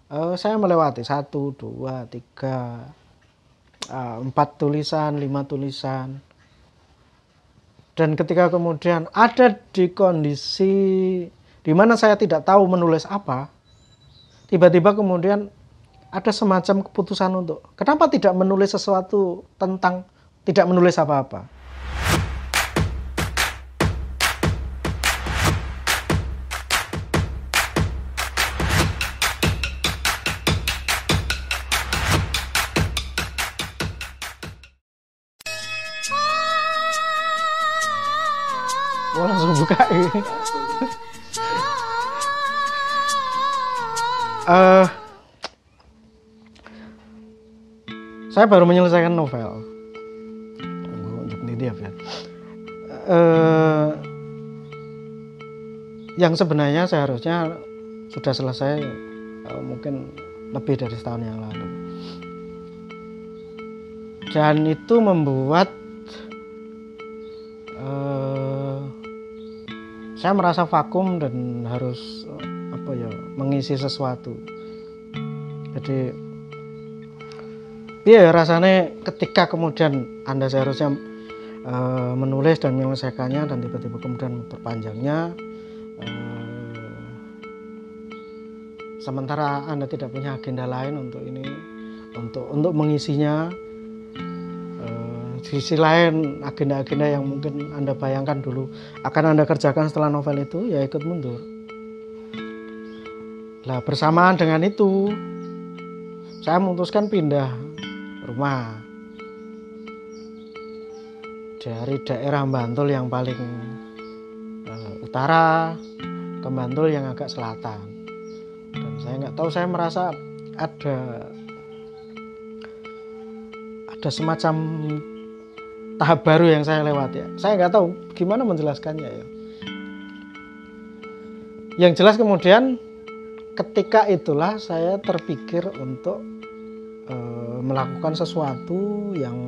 Saya melewati 1, 2, 3, 4 tulisan, 5 tulisan. Dan ketika kemudian ada di kondisi di mana saya tidak tahu menulis apa, tiba-tiba kemudian ada semacam keputusan untuk kenapa tidak menulis sesuatu tentang tidak menulis apa-apa. Oh, langsung buka ini. Saya baru menyelesaikan novel untuk PDF ya. Yang sebenarnya seharusnya sudah selesai mungkin lebih dari setahun yang lalu. Dan itu membuat saya merasa vakum dan harus mengisi sesuatu. Jadi ya rasanya ketika kemudian Anda seharusnya menulis dan menyelesaikannya dan tiba-tiba kemudian memperpanjangnya, sementara Anda tidak punya agenda lain untuk ini, untuk mengisinya. Di sisi lain agenda-agenda yang mungkin Anda bayangkan dulu akan Anda kerjakan setelah novel itu ya ikut mundur. Lah bersamaan dengan itu saya memutuskan pindah rumah dari daerah Bantul yang paling utara ke Bantul yang agak selatan. Dan saya nggak tahu, saya merasa ada semacam tahap baru yang saya lewati. Saya nggak tahu gimana menjelaskannya ya. Yang jelas kemudian ketika itulah saya terpikir untuk melakukan sesuatu yang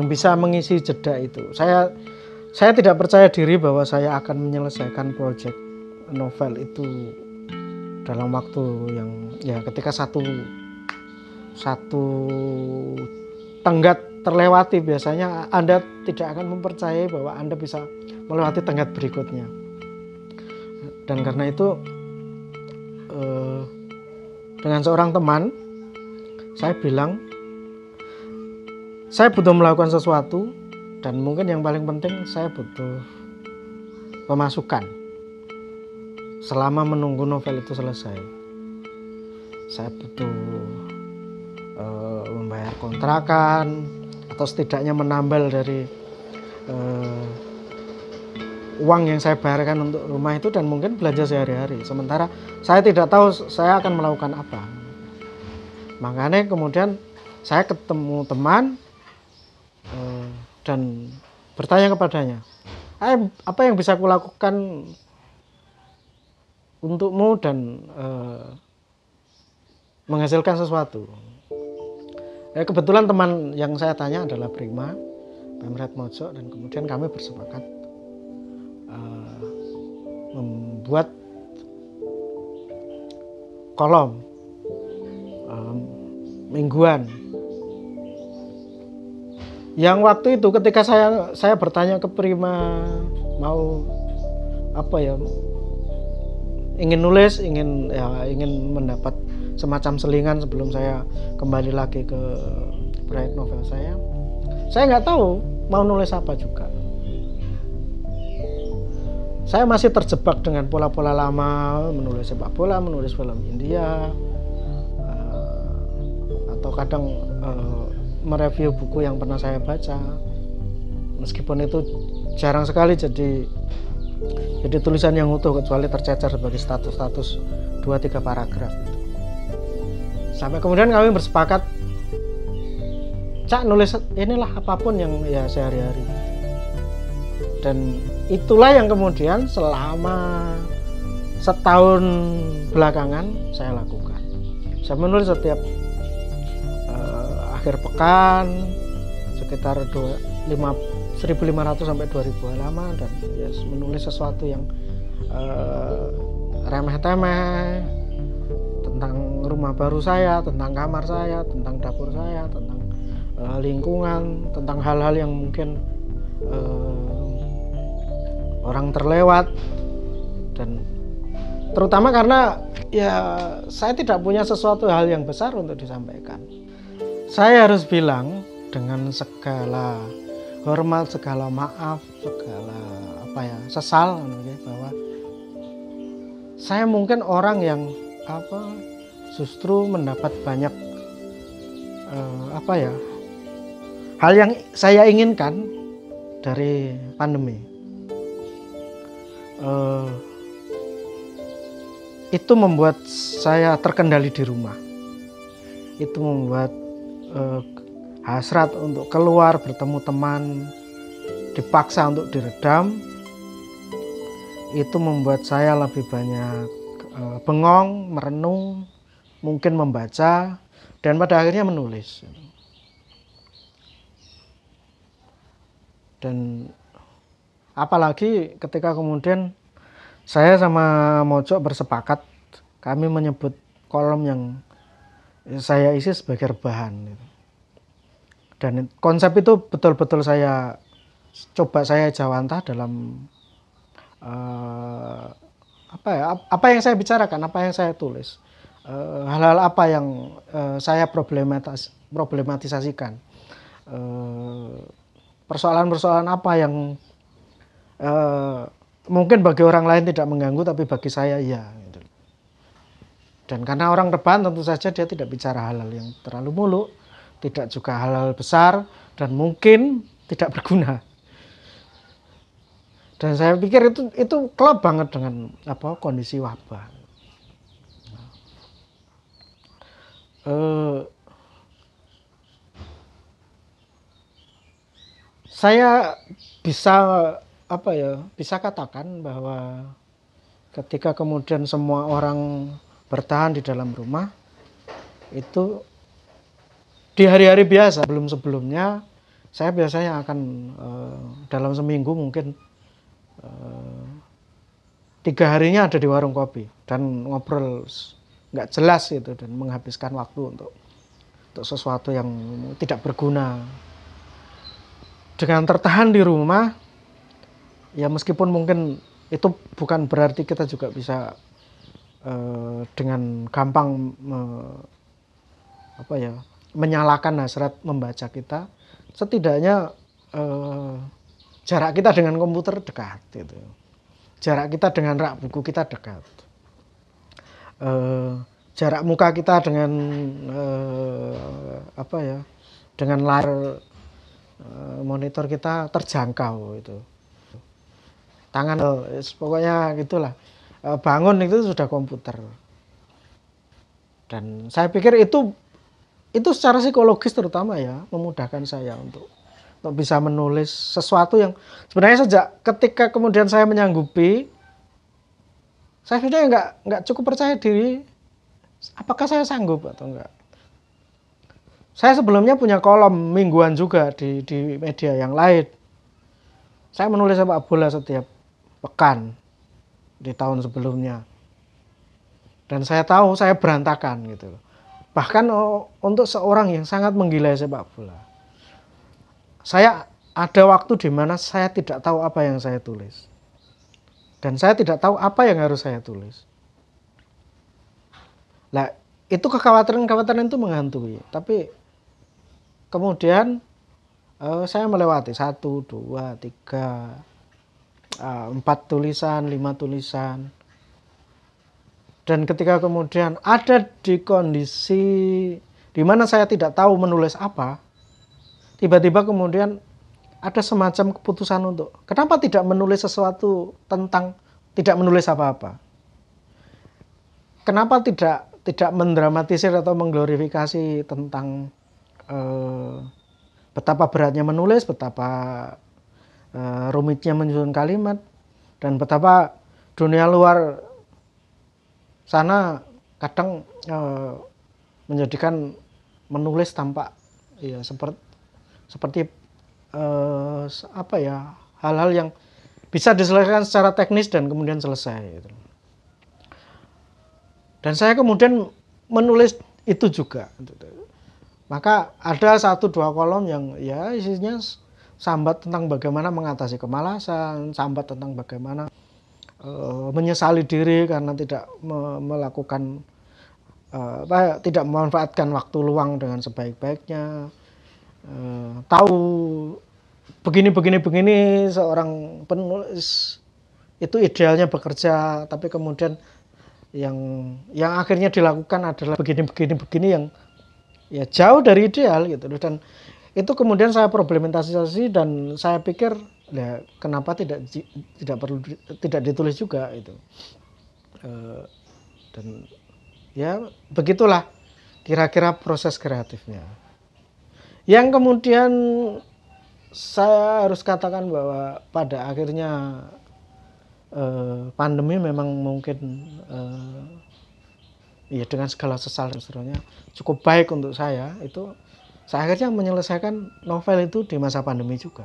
bisa mengisi jeda itu. Saya tidak percaya diri bahwa saya akan menyelesaikan proyek novel itu dalam waktu yang ya ketika satu tenggat terlewati, biasanya Anda tidak akan mempercayai bahwa Anda bisa melewati tenggat berikutnya. Dan karena itu dengan seorang teman saya bilang saya butuh melakukan sesuatu, dan mungkin yang paling penting saya butuh pemasukan selama menunggu novel itu selesai. Saya butuh membayar kontrakan atau setidaknya menambal dari uang yang saya bayarkan untuk rumah itu dan mungkin belanja sehari-hari. Sementara saya tidak tahu saya akan melakukan apa. Makanya kemudian saya ketemu teman dan bertanya kepadanya, apa yang bisa kulakukan untukmu dan menghasilkan sesuatu. Kebetulan teman yang saya tanya adalah Prima, Pemret Mojok, dan kemudian kami bersepakat membuat kolom mingguan. Yang waktu itu ketika saya bertanya ke Prima mau ingin nulis, ingin mendapat semacam selingan sebelum saya kembali lagi ke proyek novel saya nggak tahu mau nulis apa juga. Saya masih terjebak dengan pola-pola lama, menulis sepak bola, menulis film India, atau kadang mereview buku yang pernah saya baca, meskipun itu jarang sekali jadi tulisan yang utuh, kecuali tercecer sebagai status-status 2-3 paragraf. Sampai kemudian kami bersepakat, Cak, nulis inilah apapun yang ya sehari-hari. Dan itulah yang kemudian selama setahun belakangan saya lakukan. Saya menulis setiap akhir pekan sekitar 1.500 sampai 2.000 halaman, dan ya menulis sesuatu yang remeh-temeh, rumah baru saya, tentang kamar saya, tentang dapur saya, tentang lingkungan, tentang hal-hal yang mungkin orang terlewat. Dan terutama karena ya saya tidak punya sesuatu hal yang besar untuk disampaikan. Saya harus bilang dengan segala hormat, segala maaf, segala sesal bahwa saya mungkin orang yang justru mendapat banyak hal yang saya inginkan dari pandemi. Itu membuat saya terkendali di rumah. Itu membuat hasrat untuk keluar bertemu teman dipaksa untuk diredam. Itu membuat saya lebih banyak bengong, merenung, mungkin membaca, dan pada akhirnya menulis. Dan apalagi ketika kemudian saya sama Mojok bersepakat, kami menyebut kolom yang saya isi sebagai rebahan. Dan konsep itu betul-betul saya coba saya jawantah dalam apa yang saya bicarakan, apa yang saya tulis, hal-hal apa yang saya problematisasikan, persoalan-persoalan apa yang mungkin bagi orang lain tidak mengganggu tapi bagi saya iya. Dan karena orang rebahan tentu saja dia tidak bicara hal-hal yang terlalu muluk, tidak juga hal-hal besar dan mungkin tidak berguna. Dan saya pikir itu klop banget dengan kondisi wabah. Saya bisa katakan bahwa ketika kemudian semua orang bertahan di dalam rumah, itu di hari-hari biasa belum sebelumnya saya biasanya akan dalam seminggu mungkin 3 harinya ada di warung kopi dan ngobrol nggak jelas gitu dan menghabiskan waktu untuk sesuatu yang tidak berguna. Dengan tertahan di rumah, ya meskipun mungkin itu bukan berarti kita juga bisa dengan gampang menyalakan hasrat membaca kita, setidaknya jarak kita dengan komputer dekat, gitu. Jarak kita dengan rak buku kita dekat. Jarak muka kita dengan dengan layar monitor kita terjangkau itu. Tangan pokoknya gitulah. Bangun itu sudah komputer. Dan saya pikir itu secara psikologis terutama ya memudahkan saya untuk bisa menulis sesuatu yang sebenarnya sejak ketika kemudian saya menyanggupi, saya sebenarnya nggak cukup percaya diri apakah saya sanggup atau enggak. Saya sebelumnya punya kolom mingguan juga di media yang lain. Saya menulis sepak bola setiap pekan di tahun sebelumnya. Dan saya tahu saya berantakan gitu. Bahkan untuk seorang yang sangat menggilai sepak bola. Saya ada waktu di mana saya tidak tahu apa yang saya tulis. Dan saya tidak tahu apa yang harus saya tulis. Nah, itu kekhawatiran itu menghantui. Tapi kemudian saya melewati 1, 2, 3, 4 tulisan, 5 tulisan. Dan ketika kemudian ada di kondisi di mana saya tidak tahu menulis apa, tiba-tiba kemudian ada semacam keputusan untuk kenapa tidak menulis sesuatu tentang tidak menulis apa-apa. Kenapa tidak mendramatisir atau mengglorifikasi tentang betapa beratnya menulis, betapa rumitnya menyusun kalimat, dan betapa dunia luar sana kadang menjadikan menulis tampak ya seperti hal-hal yang bisa diselesaikan secara teknis dan kemudian selesai gitu. Dan saya kemudian menulis itu juga. Maka ada 1-2 kolom yang ya isinya sambat tentang bagaimana mengatasi kemalasan, sambat tentang bagaimana menyesali diri karena tidak melakukan tidak memanfaatkan waktu luang dengan sebaik-baiknya. Tahu begini seorang penulis itu idealnya bekerja, tapi kemudian yang akhirnya dilakukan adalah begini yang ya jauh dari ideal gitu. Dan itu kemudian saya problematisasi dan saya pikir ya kenapa tidak ditulis juga itu. Dan ya begitulah kira-kira proses kreatifnya. Yang kemudian saya harus katakan bahwa pada akhirnya pandemi memang mungkin ya dengan segala sesal dan seterusnya cukup baik untuk saya. Itu saya akhirnya menyelesaikan novel itu di masa pandemi juga.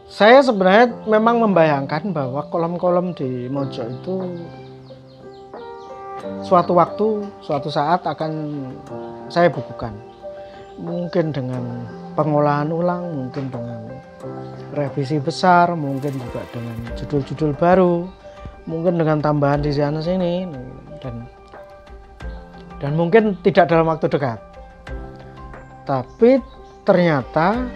Saya sebenarnya memang membayangkan bahwa kolom-kolom di Mojok itu suatu waktu, suatu saat akan saya bukukan. Mungkin dengan pengolahan ulang, mungkin dengan revisi besar, mungkin juga dengan judul-judul baru, mungkin dengan tambahan di sana sini, dan mungkin tidak dalam waktu dekat. Tapi ternyata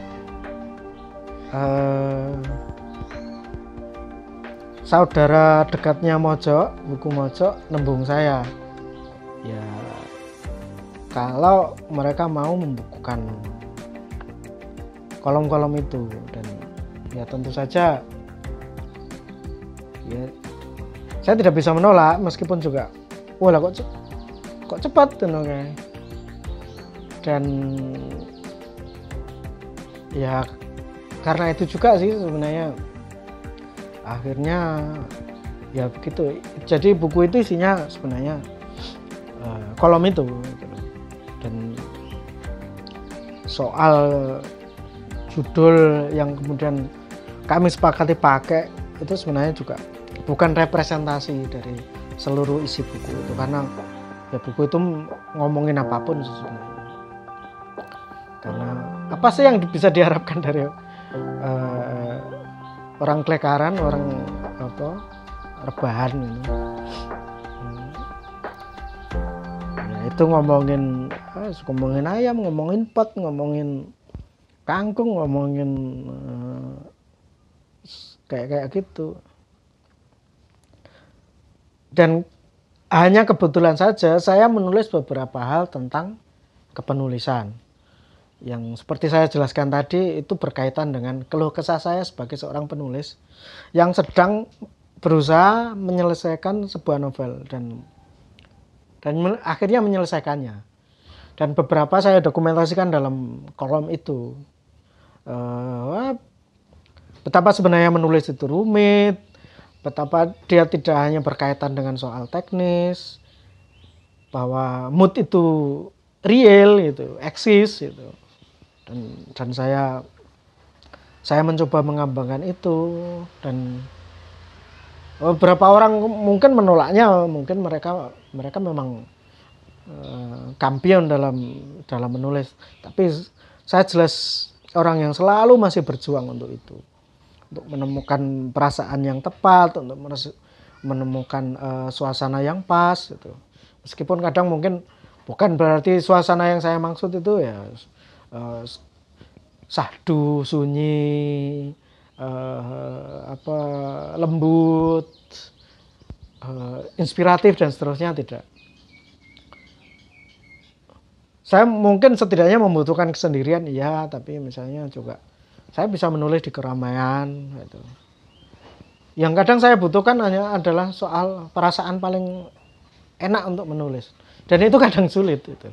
saudara dekatnya Mojok, buku Mojok, nembung saya. Ya, kalau mereka mau membukukan kolom-kolom itu, dan ya tentu saja ya saya tidak bisa menolak, meskipun juga wah kok cepat tentunya. Dan ya karena itu juga sih sebenarnya akhirnya ya begitu. Jadi buku itu isinya sebenarnya kolom itu gitu. Dan soal judul yang kemudian kami sepakati pakai itu sebenarnya juga bukan representasi dari seluruh isi buku itu, karena ya buku itu ngomongin apapun sebenarnya. Karena apa sih yang bisa diharapkan dari orang Klekaran, orang rebahan ini? Ya, itu ngomongin ayam, ngomongin pot, ngomongin kangkung, ngomongin kayak gitu. Dan hanya kebetulan saja saya menulis beberapa hal tentang kepenulisan yang seperti saya jelaskan tadi itu berkaitan dengan keluh kesah saya sebagai seorang penulis yang sedang berusaha menyelesaikan sebuah novel dan akhirnya menyelesaikannya. Dan beberapa saya dokumentasikan dalam kolom itu. Betapa sebenarnya menulis itu rumit, betapa dia tidak hanya berkaitan dengan soal teknis, bahwa mood itu real gitu, eksis gitu. Dan saya mencoba mengembangkan itu, dan beberapa orang mungkin menolaknya, mungkin mereka memang kampion dalam menulis, tapi saya jelas orang yang selalu masih berjuang untuk itu, untuk menemukan perasaan yang tepat, untuk menemukan suasana yang pas gitu. Meskipun kadang mungkin bukan berarti suasana yang saya maksud itu ya sahdu, sunyi, lembut, inspiratif dan seterusnya, tidak. Saya mungkin setidaknya membutuhkan kesendirian, iya, tapi misalnya juga saya bisa menulis di keramaian gitu. Yang kadang saya butuhkan hanya adalah soal perasaan paling enak untuk menulis, dan itu kadang sulit gitu.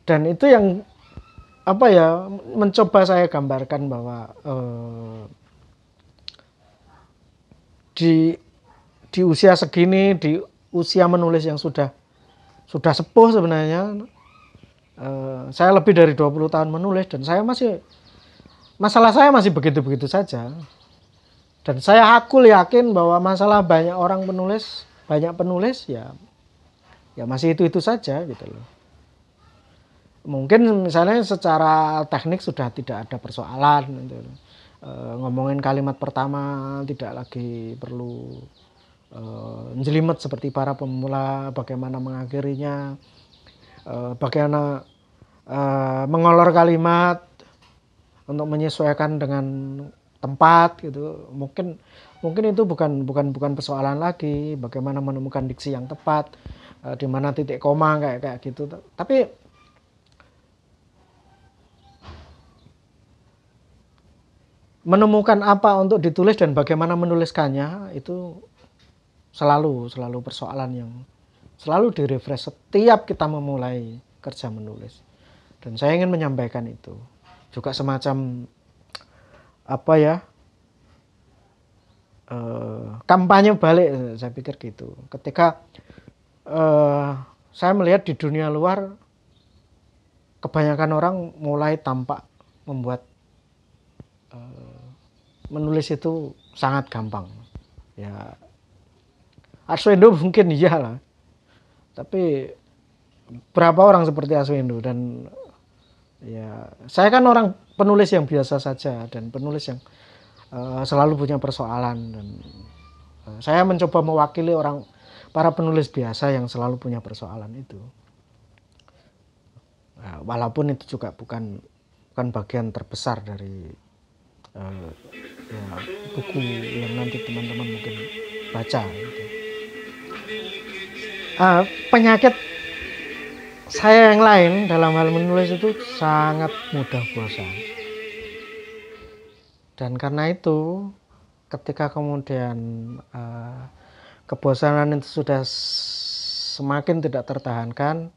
Dan itu yang mencoba saya gambarkan bahwa di usia segini, di usia menulis yang sudah sepuh sebenarnya, saya lebih dari 20 tahun menulis dan saya masih masalah saya masih begitu-begitu saja. Dan saya yakin bahwa masalah banyak penulis ya masih itu saja gitu loh. Mungkin misalnya secara teknik sudah tidak ada persoalan gitu. Ngomongin kalimat pertama tidak lagi perlu jelimet seperti para pemula, bagaimana mengakhirinya, bagaimana mengolor kalimat untuk menyesuaikan dengan tempat gitu. Mungkin itu bukan persoalan lagi, bagaimana menemukan diksi yang tepat, di mana titik koma kayak gitu. Tapi menemukan apa untuk ditulis dan bagaimana menuliskannya itu selalu persoalan yang selalu direfresh setiap kita memulai kerja menulis. Dan saya ingin menyampaikan itu juga semacam kampanye balik, saya pikir gitu. Ketika saya melihat di dunia luar kebanyakan orang mulai tampak membuat menulis itu sangat gampang. Ya, Arswendo mungkin iyalah. Tapi berapa orang seperti Arswendo? Dan ya, saya kan orang penulis yang biasa saja dan penulis yang selalu punya persoalan, dan saya mencoba mewakili para penulis biasa yang selalu punya persoalan itu. Nah, walaupun itu juga bukan bagian terbesar dari buku yang nanti teman-teman mungkin baca gitu. Penyakit saya yang lain dalam hal menulis itu sangat mudah bosan. Dan karena itu ketika kemudian kebosanan itu sudah semakin tidak tertahankan,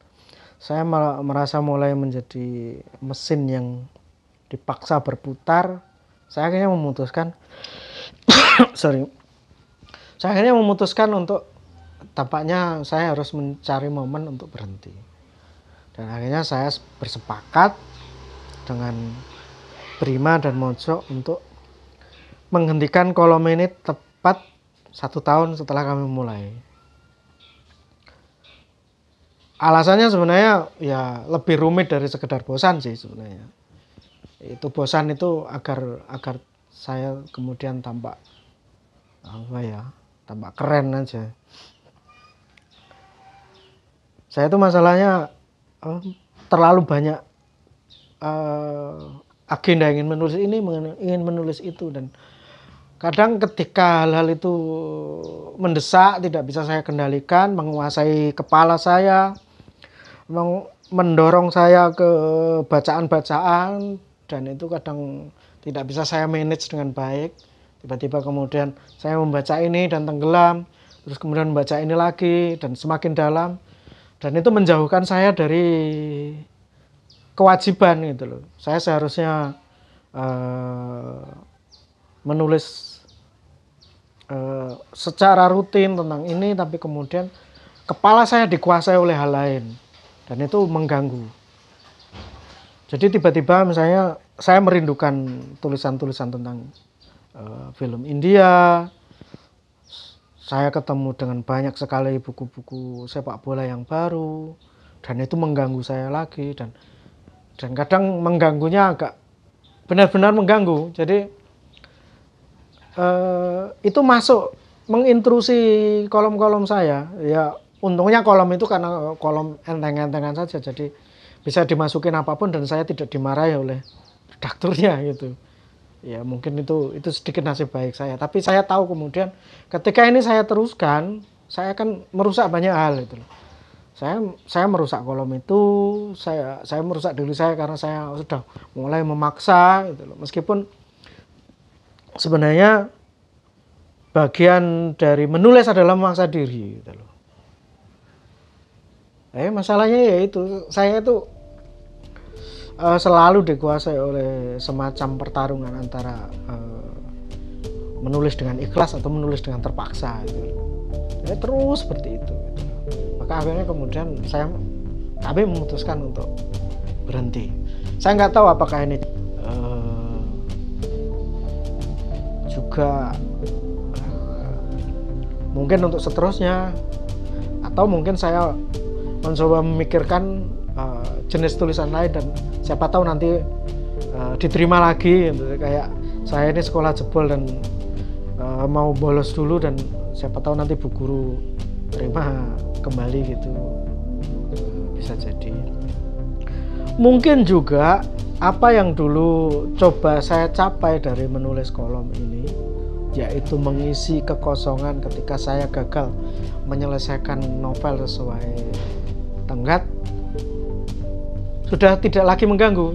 saya merasa mulai menjadi mesin yang dipaksa berputar. Saya akhirnya memutuskan untuk tampaknya saya harus mencari momen untuk berhenti. Dan akhirnya saya bersepakat dengan Prima dan Mojo untuk menghentikan kolom ini tepat 1 tahun setelah kami mulai. Alasannya sebenarnya ya lebih rumit dari sekedar bosan sih sebenarnya. Itu bosan itu agar saya kemudian tampak keren aja. Saya itu masalahnya terlalu banyak agenda ingin menulis ini, ingin menulis itu, dan kadang ketika hal-hal itu mendesak, tidak bisa saya kendalikan, menguasai kepala saya, mendorong saya ke bacaan-bacaan, dan itu kadang tidak bisa saya manage dengan baik. Tiba-tiba kemudian saya membaca ini dan tenggelam, terus kemudian membaca ini lagi dan semakin dalam, dan itu menjauhkan saya dari kewajiban gitu loh. Saya seharusnya menulis secara rutin tentang ini, tapi kemudian kepala saya dikuasai oleh hal lain dan itu mengganggu. Jadi tiba-tiba misalnya saya merindukan tulisan-tulisan tentang film India. Saya ketemu dengan banyak sekali buku-buku sepak bola yang baru, dan itu mengganggu saya lagi, dan kadang mengganggunya agak benar-benar mengganggu. Jadi itu masuk mengintrusi kolom-kolom saya. Ya untungnya kolom itu karena kolom enteng-entengan saja, jadi bisa dimasukin apapun dan saya tidak dimarahi oleh redakturnya gitu. Ya mungkin itu sedikit nasib baik saya. Tapi saya tahu kemudian ketika ini saya teruskan, saya akan merusak banyak hal itu. Saya merusak kolom itu, saya merusak diri saya karena saya sudah mulai memaksa gitu loh. Meskipun sebenarnya bagian dari menulis adalah memaksa diri gitu loh. Masalahnya yaitu saya itu selalu dikuasai oleh semacam pertarungan antara menulis dengan ikhlas atau menulis dengan terpaksa gitu. Jadi terus seperti itu gitu. Maka akhirnya kemudian kami memutuskan untuk berhenti. Saya nggak tahu apakah ini juga mungkin untuk seterusnya, atau mungkin saya mencoba memikirkan jenis tulisan lain dan siapa tahu nanti diterima lagi gitu. Kayak saya ini sekolah jebol dan mau bolos dulu dan siapa tahu nanti bu guru terima kembali gitu. Bisa jadi. Mungkin juga apa yang dulu coba saya capai dari menulis kolom ini, yaitu mengisi kekosongan ketika saya gagal menyelesaikan novel sesuai tenggat, sudah tidak lagi mengganggu.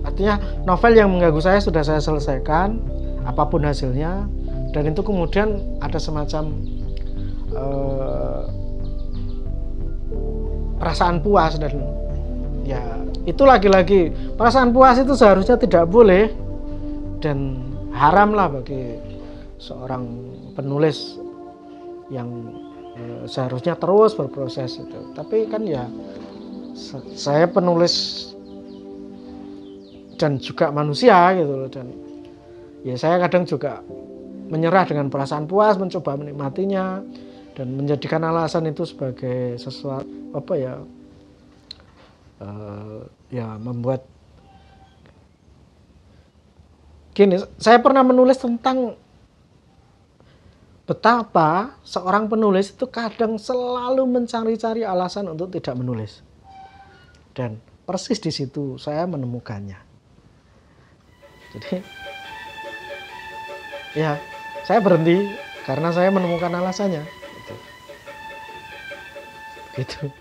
Artinya novel yang mengganggu saya sudah saya selesaikan apapun hasilnya, dan itu kemudian ada semacam perasaan puas. Dan ya itu lagi-lagi perasaan puas itu seharusnya tidak boleh dan haram lah bagi seorang penulis yang seharusnya terus berproses itu. Tapi kan ya saya penulis dan juga manusia gitu loh, dan ya saya kadang juga menyerah dengan perasaan puas, mencoba menikmatinya dan menjadikan alasan itu sebagai sesuatu apa ya, ya membuat gini. Saya pernah menulis tentang betapa seorang penulis itu kadang selalu mencari-cari alasan untuk tidak menulis, dan persis di situ saya menemukannya. Jadi ya saya berhenti karena saya menemukan alasannya gitu.